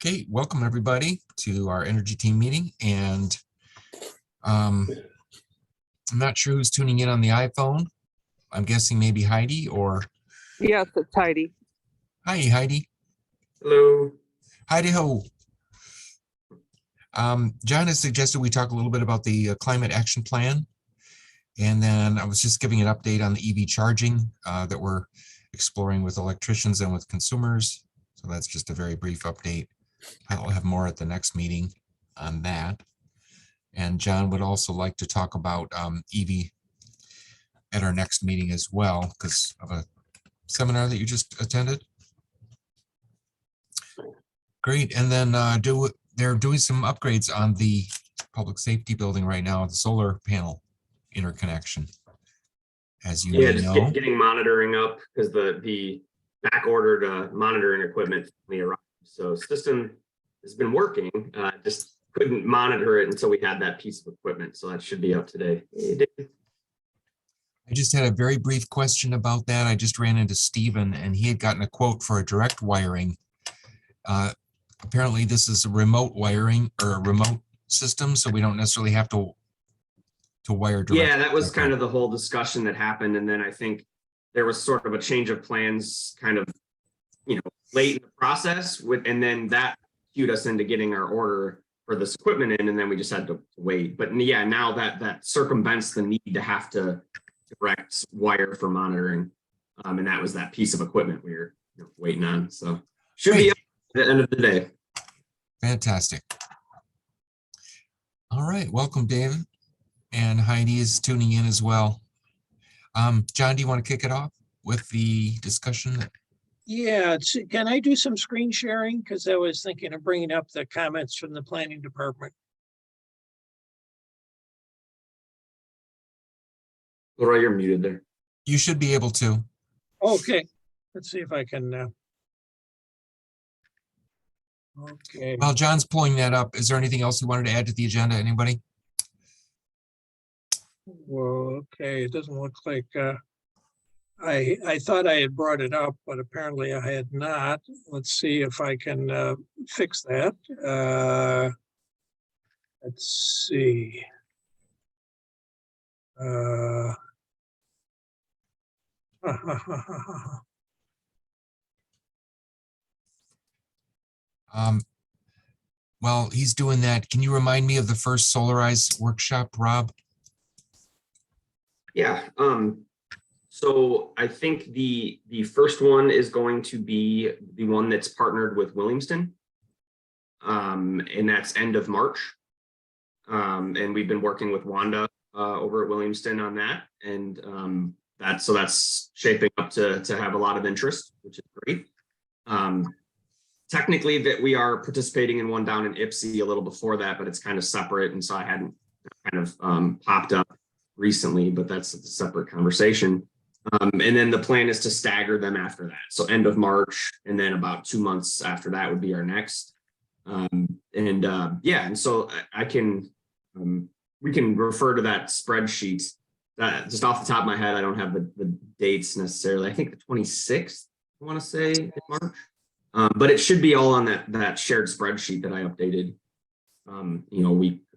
Okay, welcome everybody to our energy team meeting, and I'm not sure who's tuning in on the iPhone. I'm guessing maybe Heidi or Yes, it's Heidi. hi Heidi. Hello. Heidi ho. John has suggested we talk a little bit about the climate action plan, and then I was just giving an update on the EV charging that we're exploring with electricians and with consumers. So that's just a very brief update. I'll have more at the next meeting on that. And John would also like to talk about EV at our next meeting as well, because of a seminar that you just attended. Great. And then they're doing some upgrades on the public safety building right now, the solar panel interconnection. As you may just know. getting monitoring up because the back ordered monitoring equipment finally arrived. So system has been working, just couldn't monitor it until we had that piece of equipment. So that should be up today. I just had a very brief question about that. I just ran into Steven and he had gotten a quote for a direct wiring. Apparently this is a remote wiring or a remote system, so we don't necessarily have to wire directly. Yeah, that was kind of the whole discussion that happened. And then I think there was sort of a change of plans kind of, late in the process and then that cued us into getting our order for this equipment in, and then we just had to wait. But yeah, now that circumvents the need to have to direct wire for monitoring. And that was that piece of equipment we were waiting on. So should be up at the end of the day. Fantastic. All right, welcome David. And Heidi is tuning in as well. John, do you want to kick it off with the discussion? Yeah, can I do some screen sharing? Because I was thinking of bringing up the comments from the planning department. Laura, you're muted there. You should be able to. Okay, let's see if I can. Okay. While John's pulling that up, is there anything else you wanted to add to the agenda? Anybody? Well, okay, it doesn't look like I thought I had brought it up, but apparently I had not. Let's see if I can fix that. Let's see. Well, he's doing that. Can you remind me of the first Solarize workshop, Rob? Yeah. So I think the first one is going to be the one that's partnered with Williamston. And that's end of March. And we've been working with Wanda over at Williamston on that. And that's shaping up to have a lot of interest, which is great. Technically that we are participating in one down in Ypsi a little before that, but it's kind of separate. And so I hadn't kind of popped up recently, but that's a separate conversation. And then the plan is to stagger them after that. So end of March, and then about 2 months after that would be our next. And so I can, we can refer to that spreadsheet. Just off the top of my head, I don't have the dates necessarily. I think the 26th, I want to say in March. But it should be all on that shared spreadsheet that I updated, a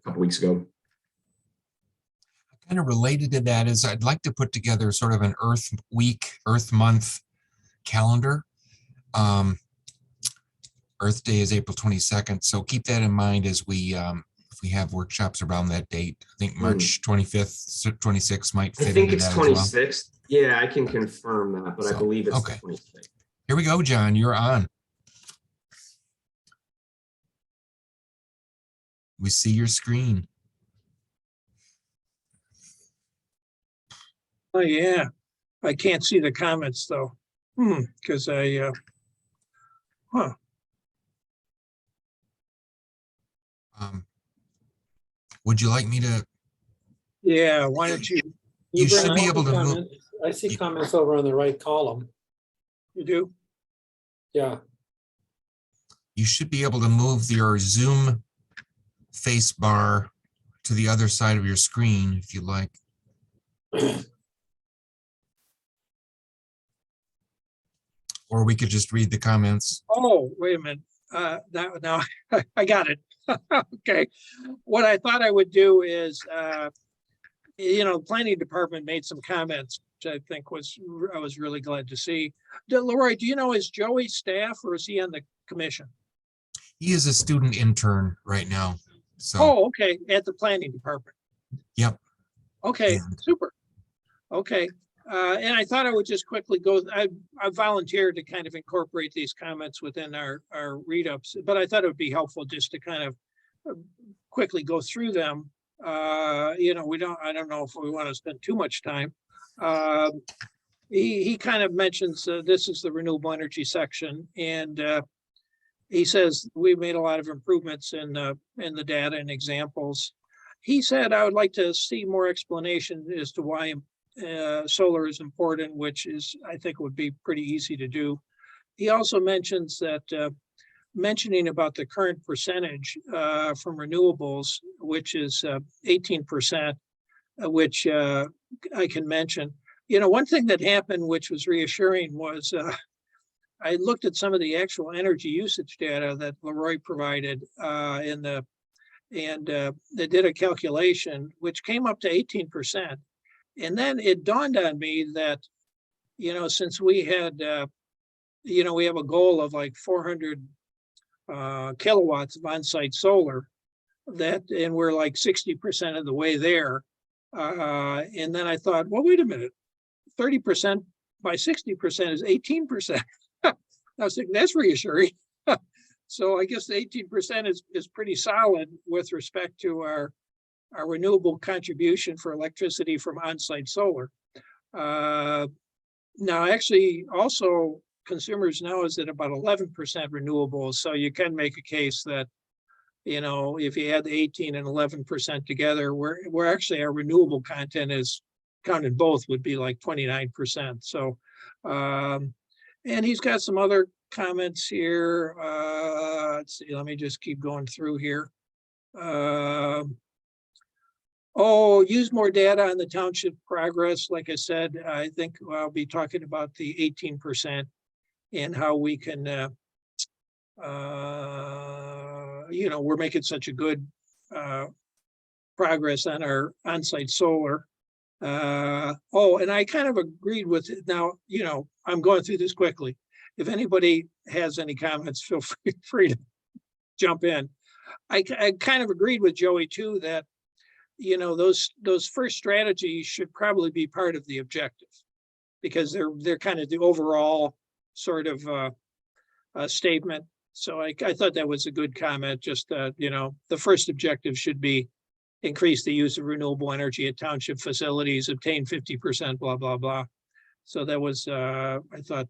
couple weeks ago. Kind of related to that is I'd like to put together sort of an Earth week, Earth month calendar. Earth Day is April 22nd. So keep that in mind as we, if we have workshops around that date. I think March 25th, 26th might fit. I think it's 26th. Well. Yeah, I can confirm that, but I believe it's okay. The 26th. Here we go, John, you're on. We see your screen. Oh yeah, I can't see the comments though. Because Would you like me to? Yeah, why don't you? You should be able to move. I see comments over on the right column. You do? Yeah. You should be able to move your Zoom face bar to the other side of your screen if you like. Or we could just read the comments. Oh, wait a minute. now I got it. Okay. What I thought I would do is, planning department made some comments, which I think I was really glad to see. Leroy, do you know, is Joey staff or is he on the commission? He is a student intern right now. So, Oh, okay, at the planning department. yep. Okay, And- super. Okay, and I thought I would just quickly go, I volunteered to kind of incorporate these comments within our read-ups, but I thought it would be helpful just to kind of quickly go through them. I don't know if we want to spend too much time. He kind of mentions, this is the renewable energy section, and he says we made a lot of improvements in the data and examples. He said, I would like to see more explanation as to why solar is important, which is, I think, would be pretty easy to do. He also mentions that mentioning about the current percentage from renewables, which is 18%, which I can mention. One thing that happened, which was reassuring, was I looked at some of the actual energy usage data that Leroy provided and they did a calculation, which came up to 18%. And then it dawned on me that, since we had, we have a goal of like 400 kilowatts of on-site solar, and we're like 60% of the way there. And then I thought, well, wait a minute, 30% by 60% is 18%. I was thinking that's reassuring. So I guess the 18% is pretty solid with respect to our renewable contribution for electricity from on-site solar. Now, actually, also consumers now is at about 11% renewables. So you can make a case that, if you add the 18 and 11% together, we're actually, our renewable content is counted both would be like 29%. So, and he's got some other comments here. Let's see, let me just keep going through here. Use more data on the township progress. Like I said, I think I'll be talking about the 18% and how we can, we're making such a good progress on our on-site solar. And I kind of agreed with it. Now, I'm going through this quickly. If anybody has any comments, feel free to jump in. I kind of agreed with Joey too, that, those first strategies should probably be part of the objective, because they're kind of the overall sort of statement. So I thought that was a good comment. Just, the first objective should be increase the use of renewable energy at township facilities, obtain 50%, blah, blah, blah. So that was, I thought,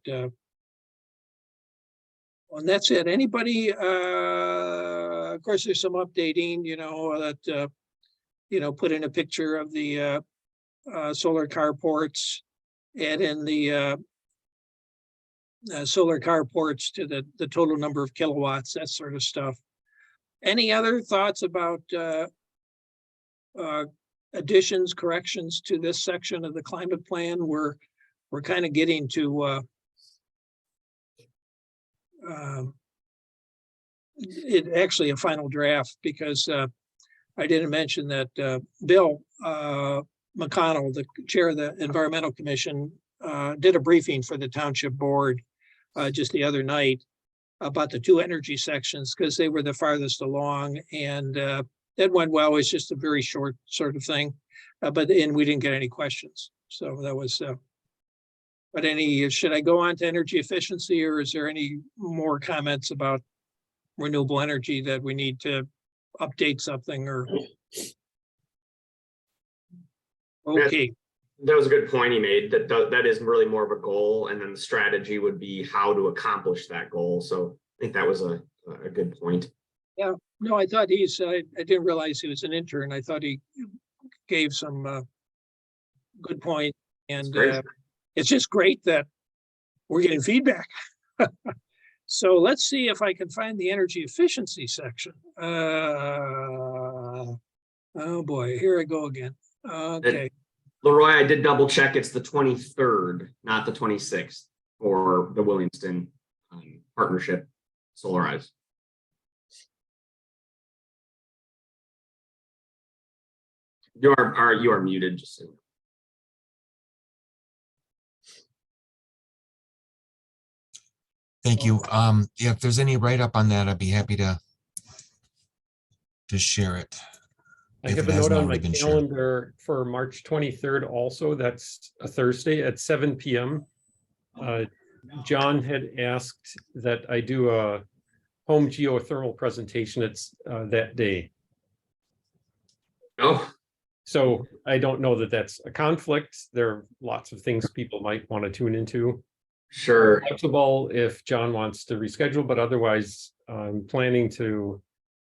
and that's it. Anybody, of course, there's some updating, that, put in a picture of the solar carports, add in the solar carports to the total number of kilowatts, that sort of stuff. Any other thoughts about additions, corrections to this section of the climate plan? We're kind of getting to it actually a final draft, because I didn't mention that Bill McConnell, the chair of the Environmental Commission, did a briefing for the township board just the other night about the two energy sections, because they were the farthest along, and that went well. It was just a very short sort of thing, and we didn't get any questions. So that was, but should I go on to energy efficiency, or is there any more comments about renewable energy that we need to update something or? Okay. That was a good point he made, that is really more of a goal, and then the strategy would be how to accomplish that goal. So I think that was a good point. Yeah, no, I thought I didn't realize he was an intern. I thought he gave some good point, and it's just great that we're getting feedback. So let's see if I can find the energy efficiency section. Oh boy, here I go again. Okay. Leroy, I did double check. It's the 23rd, not the 26th, for the Williamston partnership Solarize. You are muted, just so. Thank you. Yeah, if there's any write-up on that, I'd be happy to share it. I if have it a hasn't note on my already been shared. calendar for March 23rd also. That's a Thursday at 7 p.m. John had asked that I do a home geothermal presentation. It's that day. Oh, So I don't know that that's a conflict. There are lots of things people might want to tune into. sure. Flexible if John wants to reschedule, but otherwise I'm planning to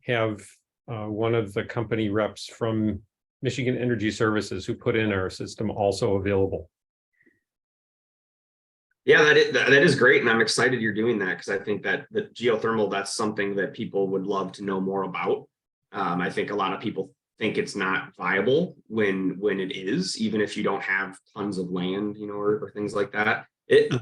have one of the company reps from Michigan Energy Services who put in our system also available. Yeah, that is great, and I'm excited you're doing that because I think that the geothermal, that's something that people would love to know more about. I think a lot of people think it's not viable when it is, even if you don't have tons of land, you know, or things like that. It's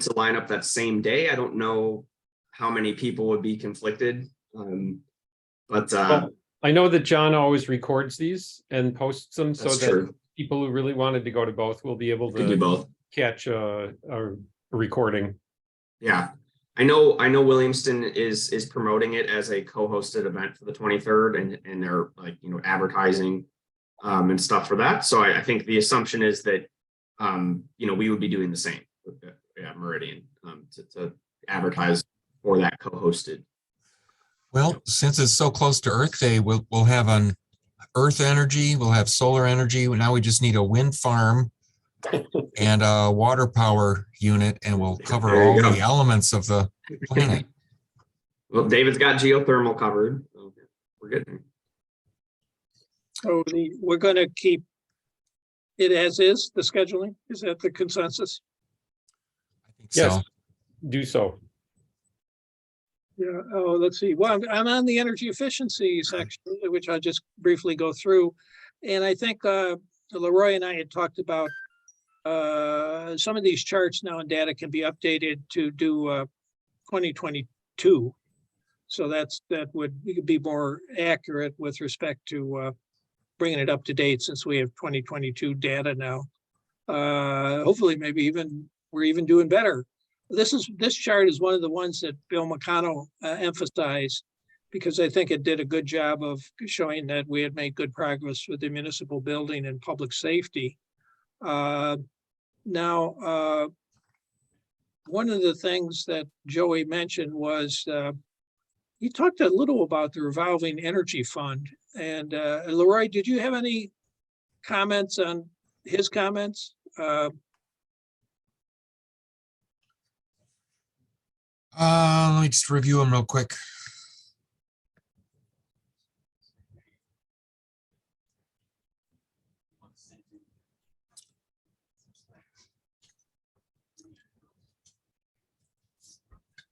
a lineup that same day. I don't know how many people would be conflicted, but Well, I know that John always records these and posts them so that's that true. people who really wanted to go to both will be able Could do to both. catch a recording. Yeah, I know Williamston is promoting it as a co-hosted event for the 23rd, and they're like, you know, advertising and stuff for that. So I think the assumption is that you know, we would be doing the same with Meridian to advertise for that co-hosted. Well, since it's so close to Earth Day, we'll have an Earth energy, we'll have solar energy. Now we just need a wind farm and a water power unit, and we'll cover There you all go. the elements of the planet. Well, David's got geothermal covered. So we're good. So we're going to keep it as is, the scheduling. Is that the consensus? I think Yes. so. Do so. Yeah. Oh, let's see. Well, I'm on the energy efficiency section, which I'll just briefly go through. And I think Leroy and I had talked about some of these charts now and data can be updated to do 2022. So that would be more accurate with respect to bringing it up to date since we have 2022 data now. Hopefully, maybe we're even doing better. This chart is one of the ones that Bill McConnell emphasized because I think it did a good job of showing that we had made good progress with the municipal building and public safety. Now, one of the things that Joey mentioned was he talked a little about the revolving energy fund. And Leroy, did you have any comments on his comments? Let me just review them real quick.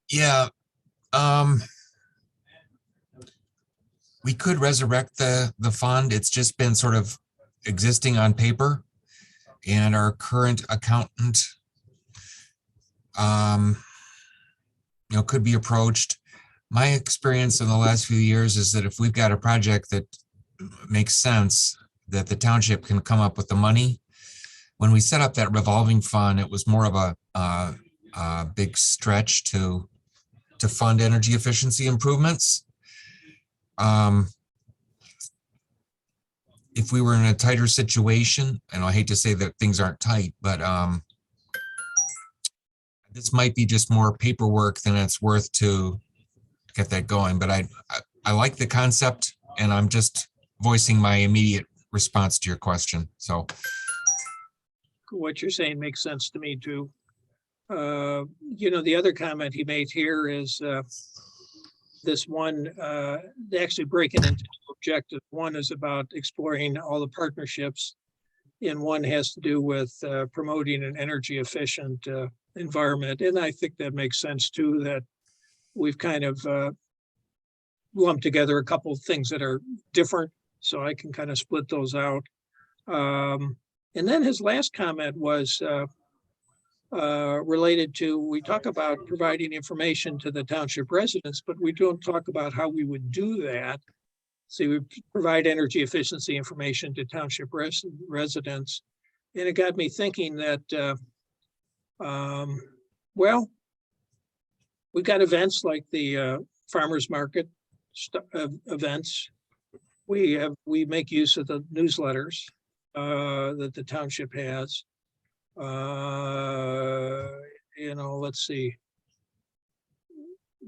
Yeah, we could resurrect the fund. It's just been sort of existing on paper, and our current accountant, you know, could be approached. My experience in the last few years is that if we've got a project that makes sense, that the township can come up with the money. When we set up that revolving fund, it was more of a big stretch to fund energy efficiency improvements. If we were in a tighter situation, and I hate to say that things aren't tight, but this might be just more paperwork than it's worth to get that going. But I like the concept, and I'm just voicing my immediate response to your question. So What you're saying makes sense to me too. You know, the other comment he made here is this one, actually breaking into two objectives. One is about exploring all the partnerships, and one has to do with promoting an energy efficient environment. And I think that makes sense too, that we've kind of lumped together a couple of things that are different, so I can kind of split those out. And then his last comment was related to, we talk about providing information to the township residents, but we don't talk about how we would do that. So we provide energy efficiency information to township residents. And it got me thinking that, well, we've got events like the farmers market events. We make use of the newsletters that the township has. Let's see.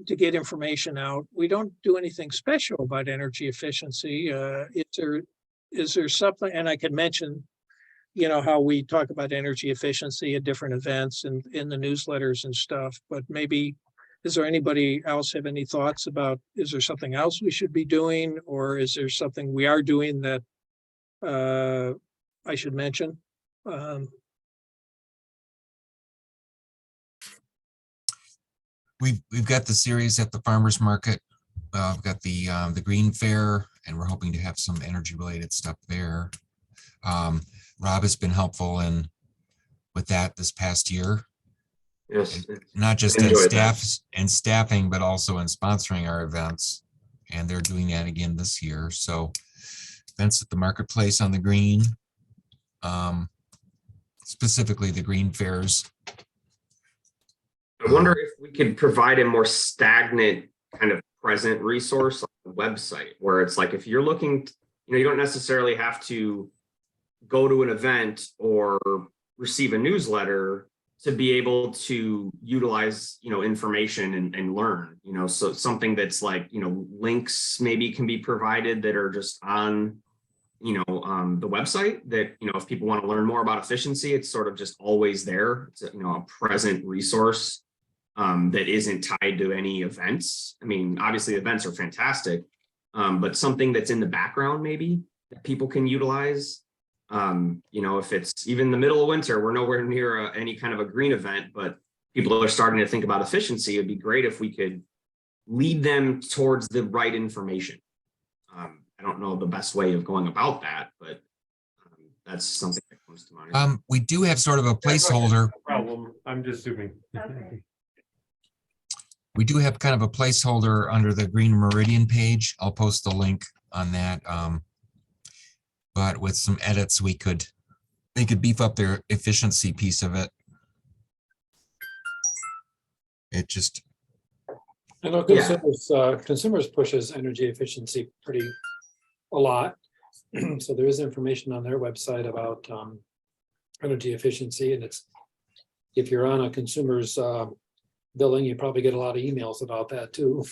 To get information out, we don't do anything special about energy efficiency. Is there something? And I could mention, how we talk about energy efficiency at different events and in the newsletters and stuff. But maybe, is there anybody else have any thoughts about? Is there something else we should be doing, or is there something we are doing that I should mention? We've got the series at the farmers market. We've got the green fair, and we're hoping to have some energy related stuff there. Rob has been helpful with that this past year. Yes. Not just in staffing, but also in sponsoring our events. And they're doing that again this year. So events at the marketplace on the green, specifically the green fairs. I wonder if we could provide a more stagnant kind of present resource on the website, where it's like, if you're looking, you don't necessarily have to go to an event or receive a newsletter to be able to utilize, information and learn, so something that's like, links maybe can be provided that are just on, the website that, if people want to learn more about efficiency, it's sort of just always there. It's a present resource that isn't tied to any events. I mean, obviously events are fantastic, but something that's in the background maybe that people can utilize. If it's even the middle of winter, we're nowhere near any kind of a green event, but people are starting to think about efficiency. It'd be great if we could lead them towards the right information. I don't know the best way of going about that, but that's something that comes to mind. We do have sort of a placeholder. No problem. I'm just zooming. Okay. We do have kind of a placeholder under the Green Meridian page. I'll post the link on that. But with some edits, they could beef up their efficiency piece of it. I know consumers pushes energy efficiency a lot. So there is information on their website about energy efficiency, and if you're on a consumer's billing, you probably get a lot of emails about that too.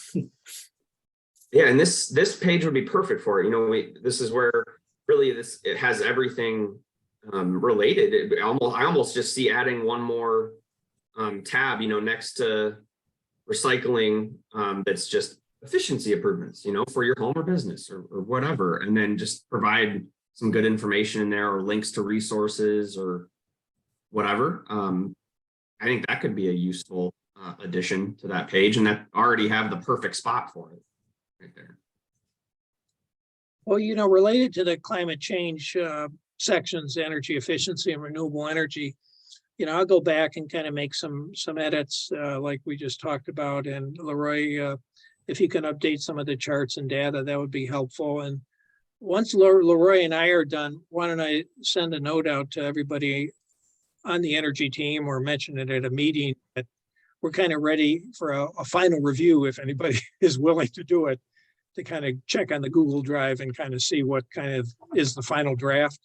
Yeah, and this page would be perfect for it. This is where really it has everything related. I almost just see adding one more tab, next to recycling, that's just efficiency improvements, for your home or business or whatever, and then just provide some good information in there or links to resources or whatever. I think that could be a useful addition to that page, and that already have the perfect spot for it right there. Well, related to the climate change sections, energy efficiency and renewable energy, I'll go back and kind of make some edits like we just talked about. And Leroy, if you can update some of the charts and data, that would be helpful. And once Leroy and I are done, why don't I send a note out to everybody on the energy team, or mention it at a meeting that we're kind of ready for a final review, if anybody is willing to do it, to kind of check on the Google Drive and kind of see what kind of is the final draft.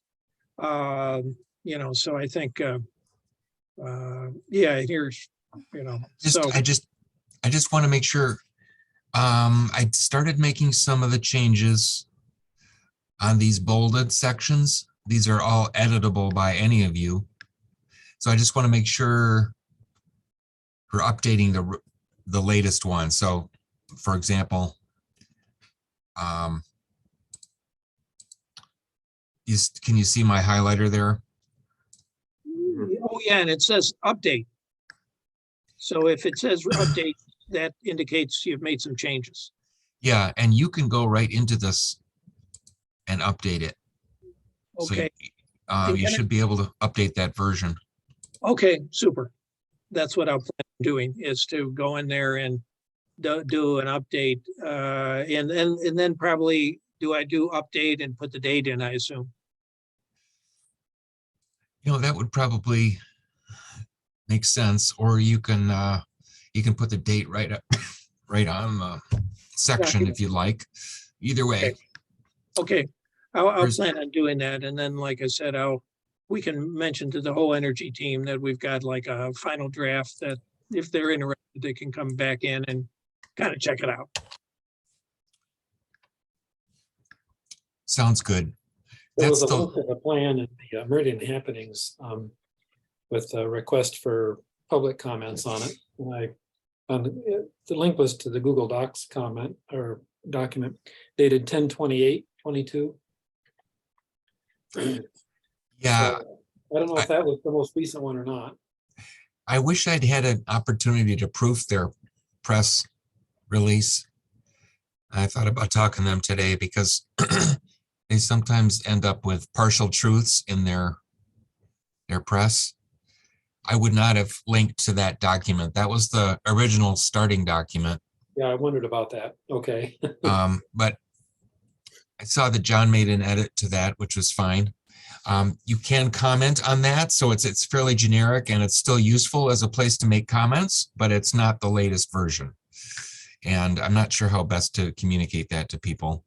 So I think, here's, I just want to make sure. I started making some of the changes on these bolded sections. These are all editable by any of you. So I just want to make sure we're updating the latest one. So for example, can you see my highlighter there? Oh yeah, and it says update. So if it says update, that indicates you've made some changes. Yeah, and you can go right into this and update it. Okay. So you should be able to update that version. Okay, super. That's what I'm doing, is to go in there and do an update, and then probably do I do update and put the date in, I assume? That would probably make sense, or you can put the date right up, right on the section if you like. Either way. Okay, I'll Where's- plan on doing that. And then, like I said, we can mention to the whole energy team that we've got like a final draft that if they're interested, they can come back in and kind of check it out. Sounds good. There was That's a the, link to the plan in the Meridian happenings with a request for public comments on it. And I found the link was to the Google Docs comment or document dated 10/28/22. yeah, I don't know if that was the most recent one or not. I wish I'd had an opportunity to proof their press release. I thought about talking to them today because they sometimes end up with partial truths in their press. I would not have linked to that document. That was the original starting document. Yeah, I wondered about that. Okay. But I saw that John made an edit to that, which was fine. You can comment on that, so it's fairly generic and it's still useful as a place to make comments, but it's not the latest version. And I'm not sure how best to communicate that to people.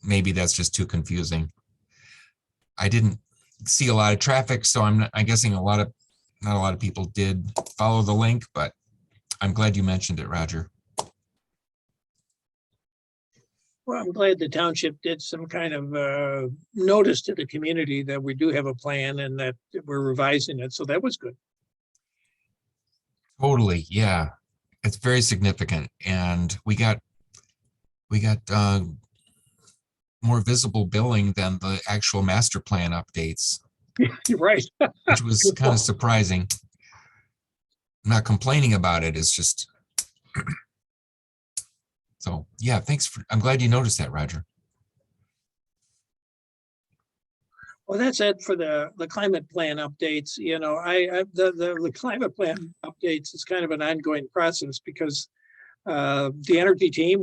Maybe that's just too confusing. I didn't see a lot of traffic, so I'm guessing not a lot of people did follow the link, but I'm glad you mentioned it, Roger. Well, I'm glad the township did some kind of notice to the community that we do have a plan and that we're revising it. So that was good. Totally, yeah. It's very significant, and we got more visible billing than the actual master plan updates, You're right. which was kind of surprising. I'm not complaining about it. It's just so yeah. I'm glad you noticed that, Roger. Well, that's it for the climate plan updates. The climate plan updates is kind of an ongoing process because the energy team,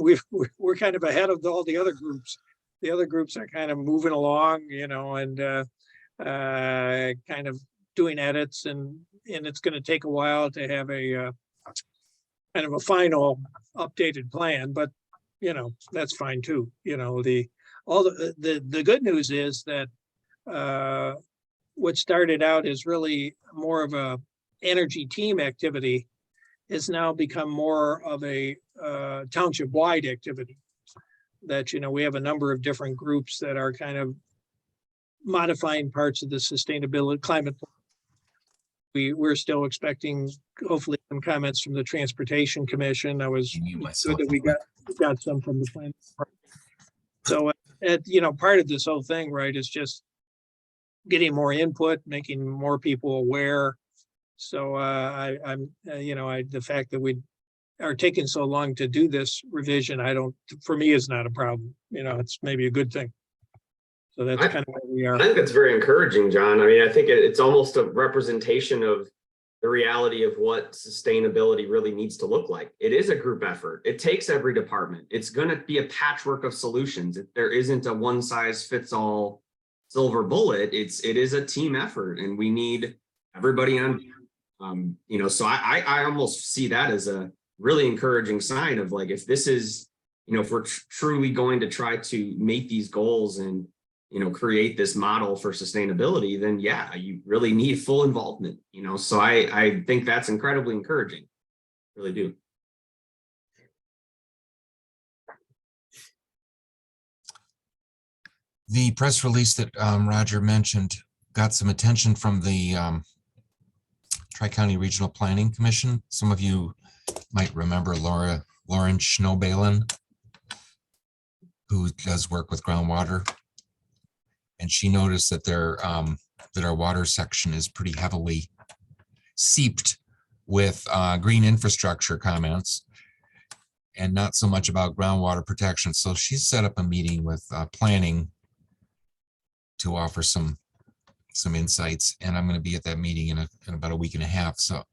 we're kind of ahead of all the other groups. The other groups are kind of moving along, and kind of doing edits, and it's going to take a while to have a kind of a final updated plan, but that's fine too. The good news is that what started out as really more of a energy team activity has now become more of a township-wide activity. That we have a number of different groups that are kind of modifying parts of the sustainability climate. We're still expecting hopefully some comments from the Transportation Commission. I was good that we got some from the planning department. So part of this whole thing, right, is just getting more input, making more people aware. So the fact that we are taking so long to do this revision, for me, is not a problem. It's maybe a good thing. So that's kind of where we are. I think that's very encouraging, John. I mean, I think it's almost a representation of the reality of what sustainability really needs to look like. It is a group effort. It takes every department. It's going to be a patchwork of solutions. There isn't a one size fits all silver bullet. It is a team effort, and we need everybody on. So I almost see that as a really encouraging sign of like, if this is, if we're truly going to try to meet these goals and create this model for sustainability, then yeah, you really need full involvement, so I think that's incredibly encouraging. Really do. The press release that Roger mentioned got some attention from the Tri-County Regional Planning Commission. Some of you might remember Lauren Schnobelen, who does work with groundwater. And she noticed that our water section is pretty heavily seeped with green infrastructure comments and not so much about groundwater protection. So she set up a meeting with planning to offer some insights, and I'm going to be at that meeting in about a week and a half. So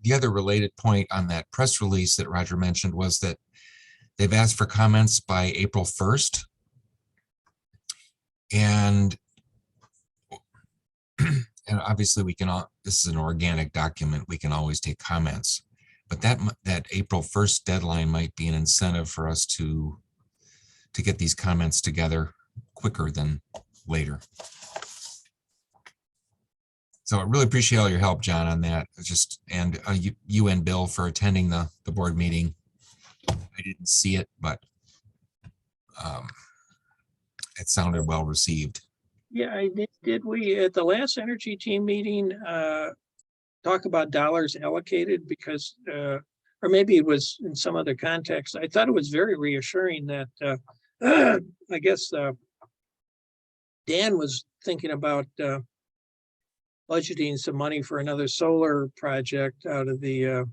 the other related point on that press release that Roger mentioned was that They've asked for comments by April 1st. And obviously we can all, this is an organic document, we can always take comments. But that April 1st deadline might be an incentive for us to get these comments together quicker than later. So I really appreciate all your help, John, on that. And you and Bill for attending the board meeting. I didn't see it, but it sounded well received. Yeah, I did. Did we, at the last energy team meeting, talk about dollars allocated? Because, or maybe it was in some other context. I thought it was very reassuring that, I guess, Dan was thinking about budgeting some money for another solar project out of the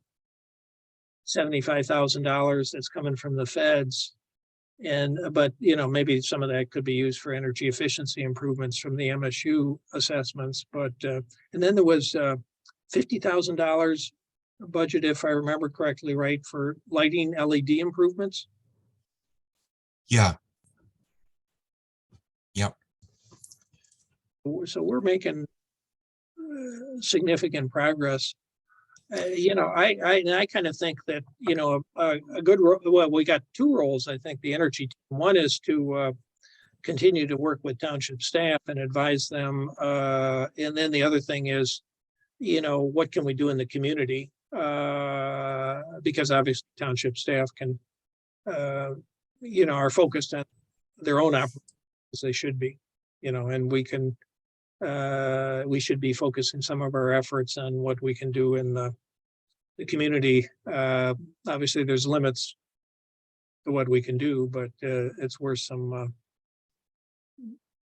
$75,000 that's coming from the feds. And, but, you know, maybe some of that could be used for energy efficiency improvements from the MSU assessments. But, and then there was $50,000 budget, if I remember correctly, right, for lighting LED improvements. Yeah. Yep. So we're making significant progress. You know, I kind of think that, you know, a good, well, we got two roles, I think, the energy team. One is to continue to work with township staff and advise them. And then the other thing is, you know, what can we do in the community? Because obviously township staff can, you know, are focused on their own operations as they should be, you know, and we can, we should be focusing some of our efforts on what we can do in the community. Obviously there's limits to what we can do, but it's worth some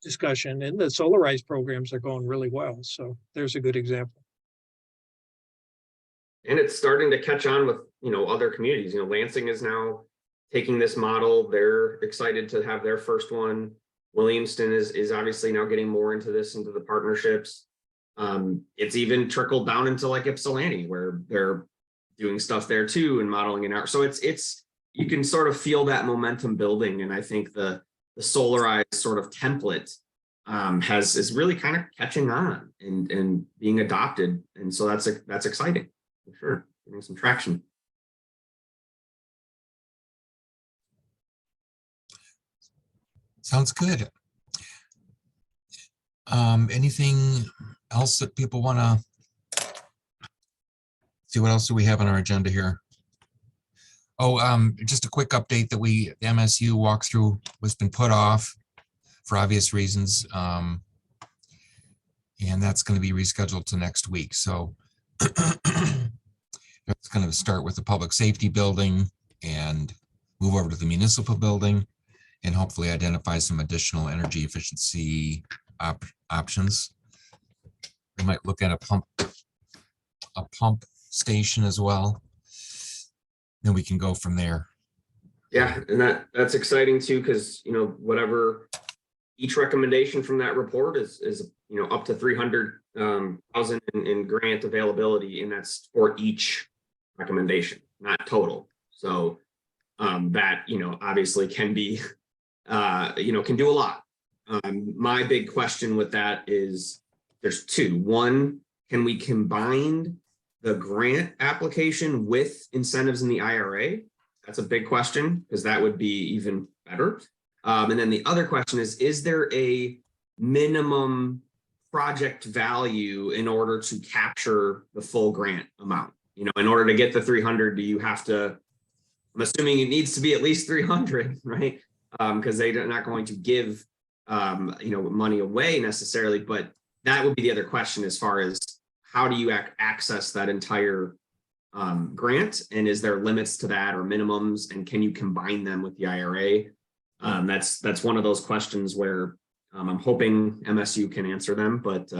discussion, and the Solarize programs are going really well. So there's a good example. And it's starting to catch on with, you know, other communities. You know, Lansing is now taking this model. They're excited to have their first one. Williamston is obviously now getting more into this, into the partnerships. It's even trickled down into like Ypsilanti, where they're doing stuff there too and modeling it out. So it's you can sort of feel that momentum building. And I think the Solarize sort of template is really kind of catching on and being adopted. And so that's exciting for sure, getting some traction. Sounds good. Anything else that people want to see? What else do we have on our agenda here? Oh, just a quick update that the MSU walkthrough has been put off for obvious reasons. And that's going to be rescheduled to next week. So it's going to start with the public safety building and move over to the municipal building, and hopefully identify some additional energy efficiency options. We might look at a pump station as well. Then we can go from there. Yeah, and that's exciting too, because, you know, whatever each recommendation from that report is you know, up to 300,000 in grant availability, and that's for each recommendation, not total. So that, you know, obviously can be you know, can do a lot. My big question with that is there's two. One, can we combine the grant application with incentives in the IRA? That's a big question, because that would be even better. And then the other question is there a minimum project value in order to capture the full grant amount? You know, in order to get the 300, do you have to, I'm assuming it needs to be at least 300, right? Because they're not going to give, you know, money away necessarily, but that would be the other question as far as how do you access that entire grant, and is there limits to that or minimums, and can you combine them with the IRA? That's one of those questions where I'm hoping MSU can answer them, but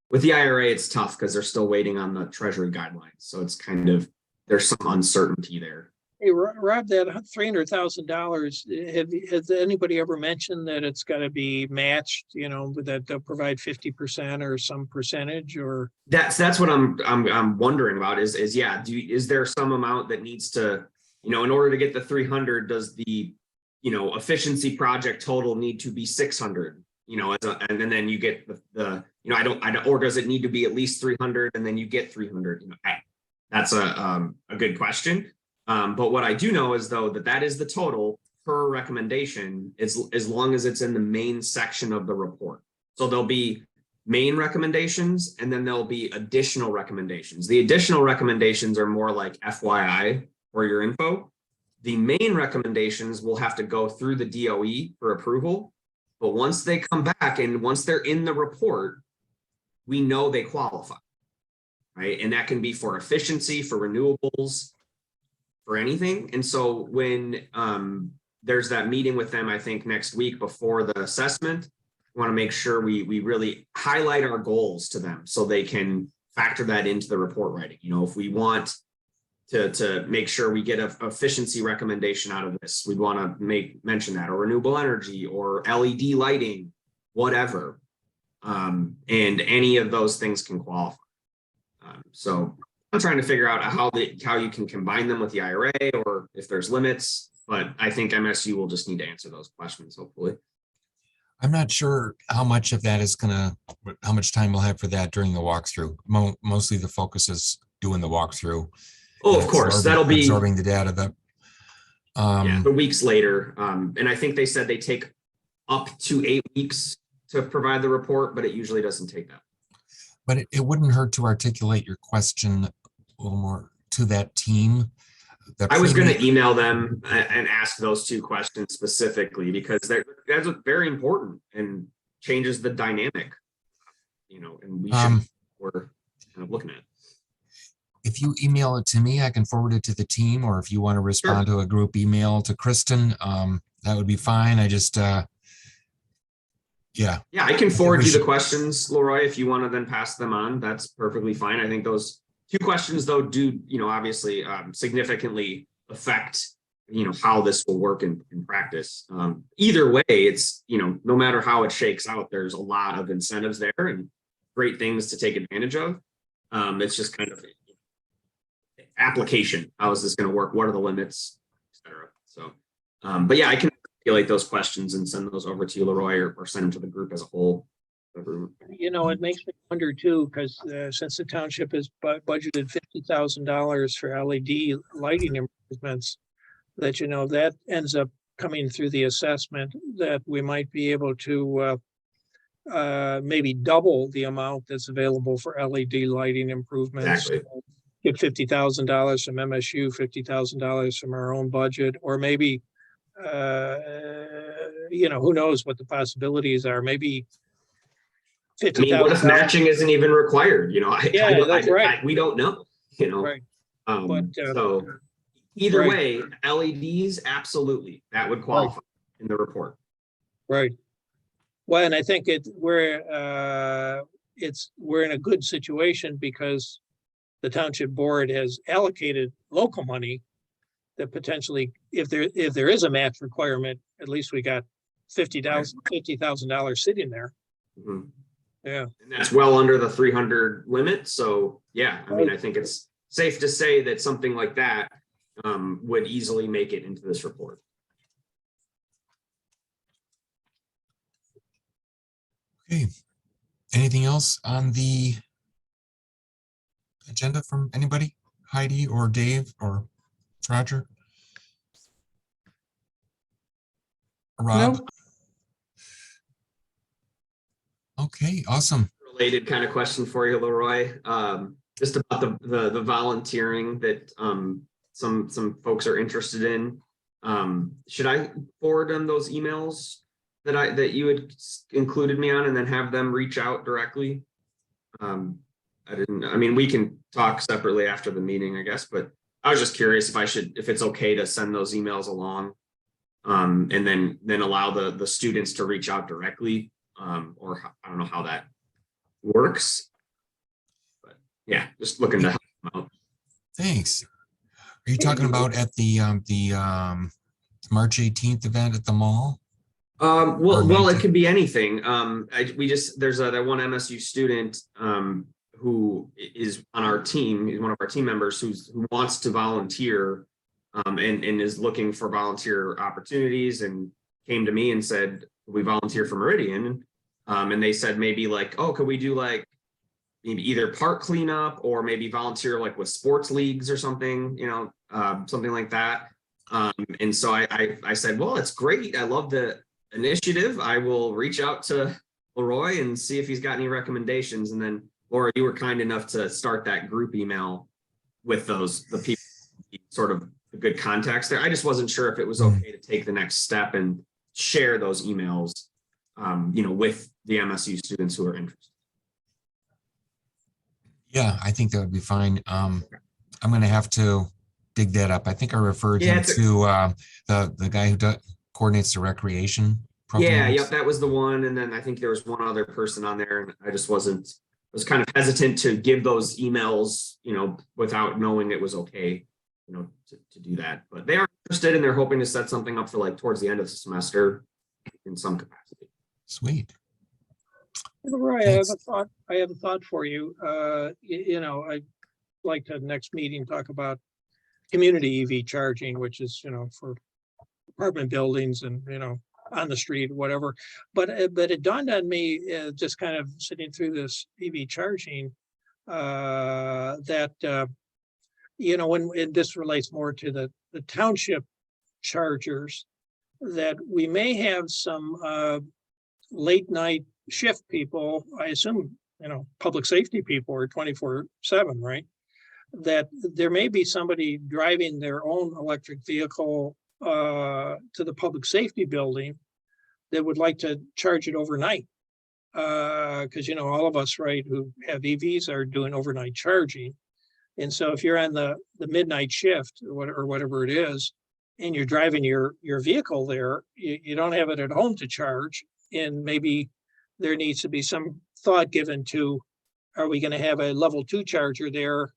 with the IRA it's tough because they're still waiting on the Treasury guidelines, so it's kind of, there's some uncertainty there. Hey, Rob, that $300,000, has anybody ever mentioned that it's got to be matched, you know, that they'll provide 50% or some percentage? Or that's what I'm wondering about is yeah, is there some amount that needs to in order to get the 300, does the, efficiency project total need to be 600? And then you get the I don't, or does it need to be at least 300 and then you get 300? That's a good question. But what I do know is though, that is the total per recommendation as long as it's in the main section of the report. So there'll be main recommendations and then there'll be additional recommendations. The additional recommendations are more like FYI for your info. The main recommendations will have to go through the DOE for approval. But once they come back and once they're in the report, we know they qualify, right? And that can be for efficiency, for renewables, for anything. And so when there's that meeting with them, I think next week before the assessment, we want to make sure we really highlight our goals to them so they can factor that into the report writing. If we want to make sure we get an efficiency recommendation out of this, we'd want to mention that, or renewable energy or LED lighting, whatever. And any of those things can qualify. So I'm trying to figure out how you can combine them with the IRA or if there's limits, but I think MSU will just need to answer those questions, hopefully. I'm not sure how much of that is how much time we'll have for that during the walkthrough. Mostly the focus is doing the walkthrough. Oh, of course, that'll be absorbing the data. the weeks later. And I think they said they take up to 8 weeks to provide the report, but it usually doesn't take that. But it wouldn't hurt to articulate your question a little more to that team. I was going to email them and ask those 2 questions specifically because that's very important and changes the dynamic, and we're kind of looking at it. If you email it to me, I can forward it to the team, or if you want to respond to a group email to Kristen, that would be fine. I just, yeah, I can forward you the questions, Leroy, if you want to then pass them on. That's perfectly fine. I think those 2 questions, though, do, obviously significantly affect, how this will work in practice. Either way, it's, no matter how it shakes out, there's a lot of incentives there and great things to take advantage of. It's just kind of application. How is this going to work? What are the limits, etc. So, but yeah, I can articulate those questions and send those over to you, Leroy, or send them to the group as a whole. It makes me wonder too, because since the township has budgeted $50,000 for LED lighting improvements, that that ends up coming through the assessment, that we might be able to maybe double the amount that's available for LED lighting improvements. Exactly. Get $50,000 from MSU, $50,000 from our own budget, or maybe who knows what the possibilities are. Maybe $50,000. What if matching isn't even required? That's right. We don't know. Right. So either way, LEDs, absolutely, that would qualify in the report. Right. Well, and I think we're in a good situation because the township board has allocated local money that potentially, if there is a match requirement, at least we got $50,000 sitting there. Mm-hmm. Yeah. And that's well under the 300 limit. So yeah, I think it's safe to say that something like that would easily make it into this report. Okay. Anything else on the agenda from anybody? Heidi or Dave or Roger? Rob? Nope. Okay, awesome. Related kind of question for you, Leroy. Just about the volunteering that some folks are interested in. Should I forward them those emails that you had included me on and then have them reach out directly? We can talk separately after the meeting, I guess, but I was just curious if it's okay to send those emails along and then allow the students to reach out directly, or I don't know how that works, but yeah, just looking to help them out. Thanks. Are you talking about at the March 18th event at the mall? Well, it could be anything. There's that one MSU student who is on our team. He's one of our team members who wants to volunteer and is looking for volunteer opportunities, and came to me and said, we volunteer for Meridian. And they said maybe like, oh, could we do like maybe either park cleanup or maybe volunteer like with sports leagues or something, something like that. And so I said, well, it's great. I love the initiative. I will reach out to Leroy and see if he's got any recommendations. And then Laura, you were kind enough to start that group email with the people, sort of the good contacts there. I just wasn't sure if it was okay to take the next step and share those emails, with the MSU students who are interested. Yeah, I think that would be fine. I'm going to have to dig that up. I think I referred him to the guy who coordinates the recreation program. Yep, that was the one. And then I think there was one other person on there, and I just was kind of hesitant to give those emails, without knowing it was okay, to do that. But they are interested, and they're hoping to set something up for like towards the end of the semester in some capacity. Sweet. Roy, I have a thought for you. I'd like to next meeting talk about community EV charging, which is, for apartment buildings and, on the street, whatever. But it dawned on me, just kind of sitting through this EV charging, that, and this relates more to the township chargers, that we may have some late night shift people, I assume, public safety people are 24/7, right? That there may be somebody driving their own electric vehicle to the public safety building that would like to charge it overnight. Because, all of us, right, who have EVs are doing overnight charging. And so if you're on the midnight shift or whatever it is, and you're driving your vehicle there, you don't have it at home to charge. And maybe there needs to be some thought given to, are we going to have a level 2 charger there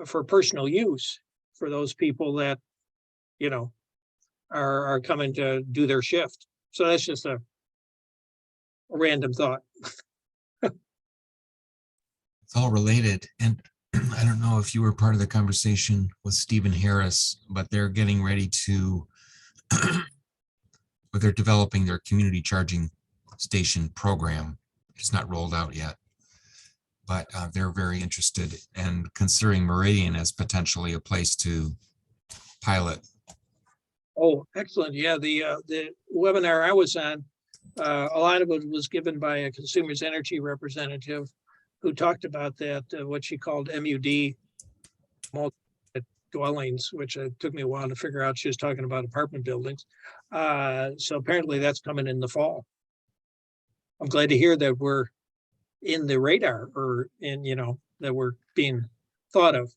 for personal use for those people that, are coming to do their shift? So that's just a random thought. It's all related. And I don't know if you were part of the conversation with Stephen Harris, but they're getting ready to, but they're developing their community charging station program. It's not rolled out yet, but they're very interested and considering Meridian as potentially a place to pilot. Oh, excellent. Yeah, the webinar I was on, a lot of it was given by a Consumers Energy representative who talked about that, what she called MUD, dwellings, which took me a while to figure out she was talking about apartment buildings. So apparently that's coming in the fall. I'm glad to hear that we're in the radar, or that we're being thought of.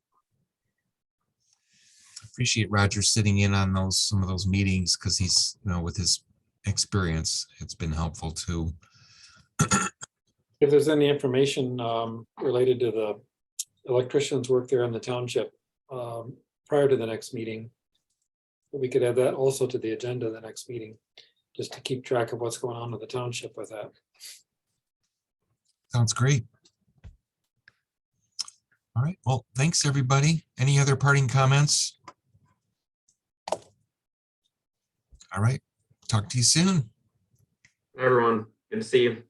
Appreciate Roger sitting in on some of those meetings, because he's, with his experience, it's been helpful too. If there's any information related to the electricians' work there in the township prior to the next meeting, we could add that also to the agenda of the next meeting, just to keep track of what's going on in the township with that. Sounds great. All right. Well, thanks, everybody. Any other parting comments? All right. Talk to you soon. Everyone, good to see you.